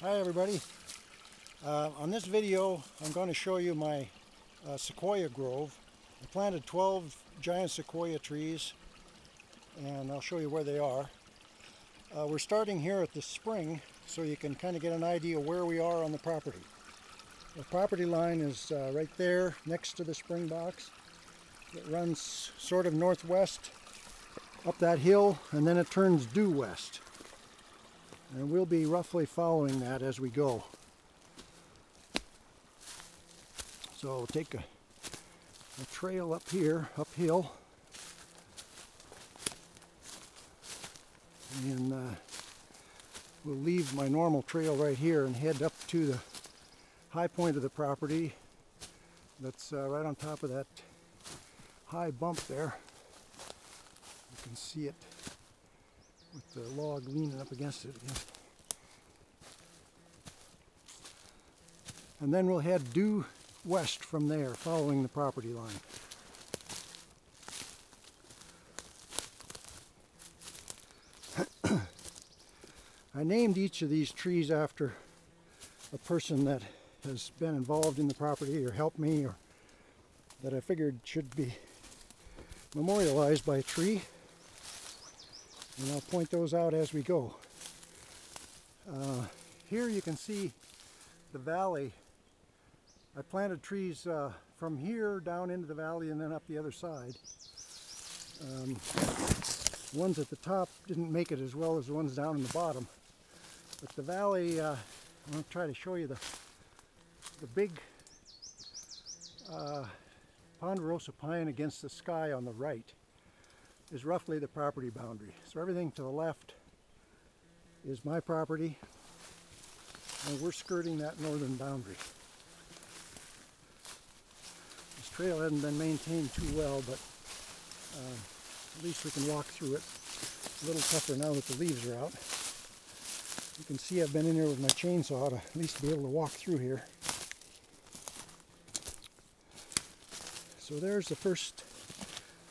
Hi everybody. On this video I'm going to show you my sequoia grove. I planted 12 giant sequoia trees and I'll show you where they are. We're starting here at the spring so you can kind of get an idea where we are on the property. The property line is right there next to the spring box. It runs sort of northwest up that hill and then it turns due west. And we'll be roughly following that as we go. So we'll take a trail up here, uphill, and we'll leave my normal trail right here and head up to the high point of the property that's right on top of that high bump there. You can see it with the log leaning up against it again. And then we'll head due west from there, following the property line. I named each of these trees after a person that has been involved in the property or helped me, or that I figured should be memorialized by a tree. And I'll point those out as we go. Here you can see the valley. I planted trees from here down into the valley and then up the other side. Ones at the top didn't make it as well as the ones down in the bottom. But the valley, I'm going to try to show you the big ponderosa pine against the sky on the right is roughly the property boundary. So everything to the left is my property, and we're skirting that northern boundary. This trail hasn't been maintained too well, but at least we can walk through it. A little tougher now that the leaves are out. You can see I've been in here with my chainsaw to at least be able to walk through here. So there's the first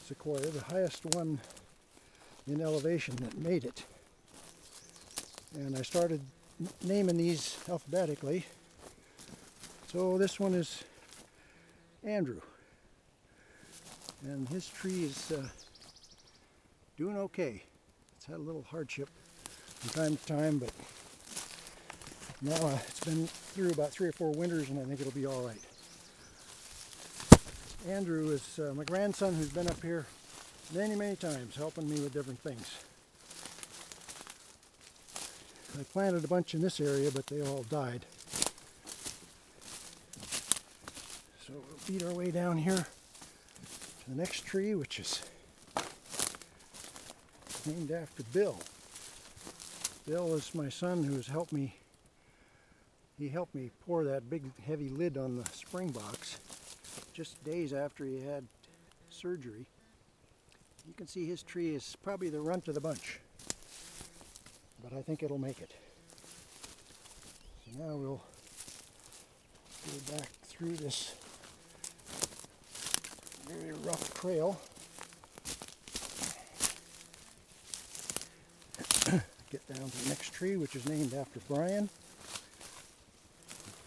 sequoia, the highest one in elevation that made it. And I started naming these alphabetically. So this one is Andrew. And his tree is doing okay. It's had a little hardship from time to time, but now it's been through about 3 or 4 winters and I think it'll be all right. Andrew is my grandson who's been up here many times helping me with different things. I planted a bunch in this area, but they all died. So we'll beat our way down here to the next tree, which is named after Bill. Bill is my son who's helped me. He helped me pour that big heavy lid on the spring box just days after he had surgery. You can see his tree is probably the runt of the bunch, but I think it'll make it. So now we'll go back through this very rough trail. Get down to the next tree, which is named after Brian.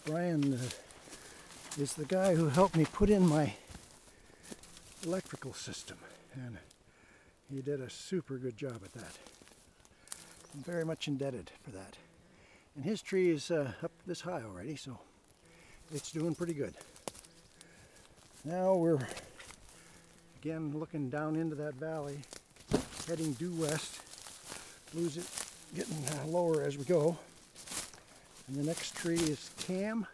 Brian is the guy who helped me put in my electrical system, and he did a super good job at that. I'm very much indebted for that. And his tree is up this high already, so it's doing pretty good. Now we're again looking down into that valley, heading due west. Lose it, getting lower as we go. And the next tree is Cam,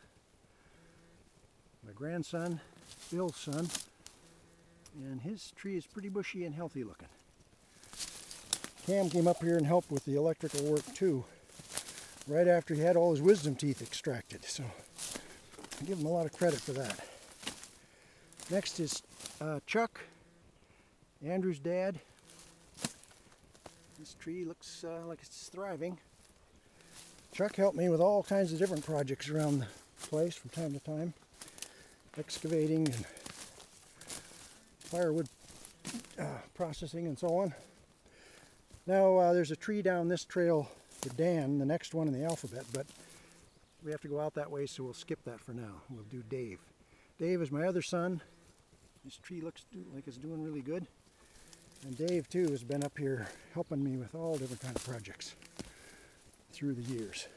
my grandson, Bill's son, and his tree is pretty bushy and healthy looking. Cam came up here and helped with the electrical work too, right after he had all his wisdom teeth extracted, so I give him a lot of credit for that. Next is Chuck, Andrew's dad. This tree looks like it's thriving. Chuck helped me with all kinds of different projects around the place from time to time. Excavating and firewood processing and so on. Now there's a tree down this trail for Dan, the next one in the alphabet, but we have to go out that way, so we'll skip that for now. We'll do Dave. Dave is my other son. This tree looks like it's doing really good. And Dave too has been up here helping me with all different kind of projects through the years.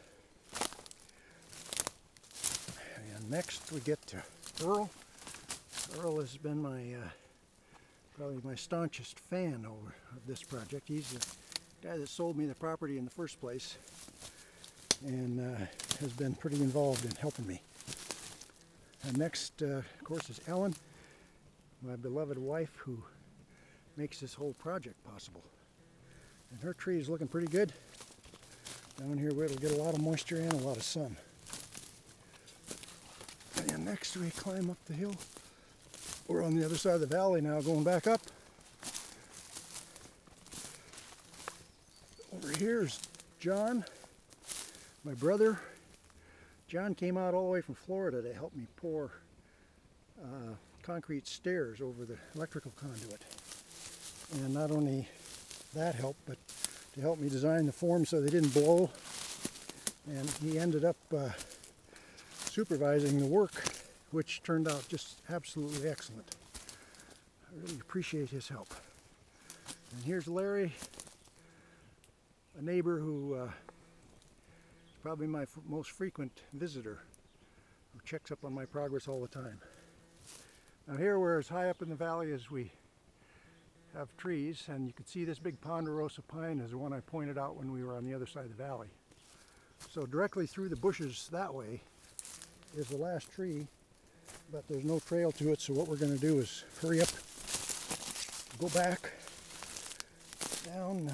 And next we get to Earl. Earl has been my probably my staunchest fan of this project. He's the guy that sold me the property in the first place, and has been pretty involved in helping me. And next, of course, is Ellen, my beloved wife, who makes this whole project possible. And her tree is looking pretty good. Down here where it'll get a lot of moisture and a lot of sun. And next we climb up the hill. We're on the other side of the valley now, going back up. Over here is John, my brother. John came out all the way from Florida to help me pour concrete stairs over the electrical conduit. And not only that helped, but to help me design the forms so they didn't blow. And he ended up supervising the work, which turned out just absolutely excellent. I really appreciate his help. And here's Larry, a neighbor who is probably my most frequent visitor, who checks up on my progress all the time. Now here, we're as high up in the valley as we have trees, and you can see this big ponderosa pine is the one I pointed out when we were on the other side of the valley. So directly through the bushes that way is the last tree, but there's no trail to it, so what we're going to do is hurry up, go back down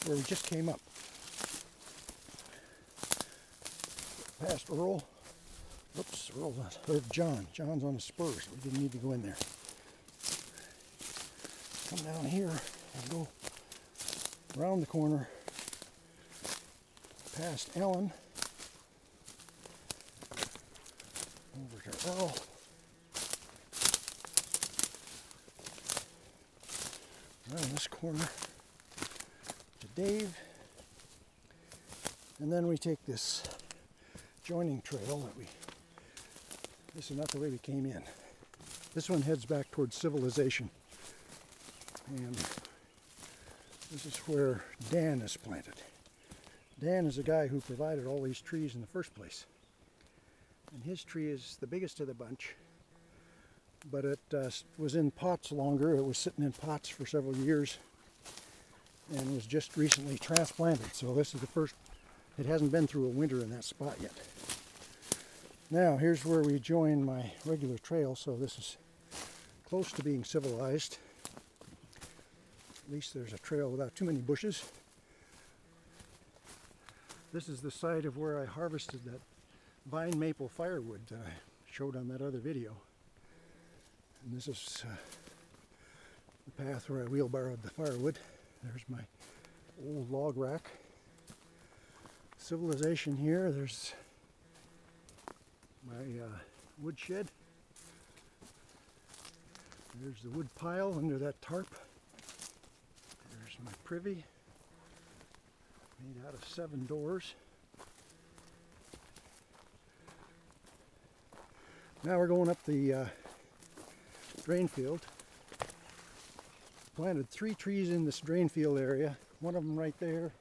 where we just came up. Past Earl. Oops, Earl, or John. John's on the spur, so we didn't need to go in there. Come down here and go around the corner past Ellen, over to Earl, around this corner to Dave, and then we take this joining trail that this is not the way we came in. This one heads back towards civilization. And this is where Dan is planted. Dan is the guy who provided all these trees in the first place. And his tree is the biggest of the bunch, but it was in pots longer. It was sitting in pots for several years and was just recently transplanted. So this is the first, it hasn't been through a winter in that spot yet. Now here's where we join my regular trail, so this is close to being civilized. At least there's a trail without too many bushes. This is the site of where I harvested that vine maple firewood that I showed on that other video. And this is the path where I wheelbarrowed the firewood. There's my old log rack. Civilization here. There's my wood shed. There's the wood pile under that tarp. There's my privy, made out of 7 doors. Now we're going up the drain field. Planted 3 trees in this drain field area. One of them right there,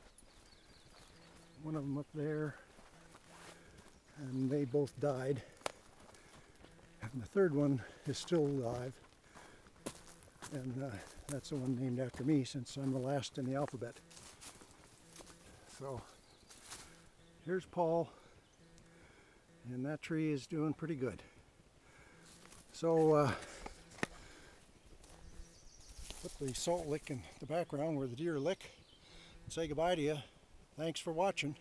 one of them up there, and they both died. And the third one is still alive, and that's the one named after me, since I'm the last in the alphabet. So here's Paul, and that tree is doing pretty good. So put the salt lick in the background where the deer lick and say goodbye to you. Thanks for watching.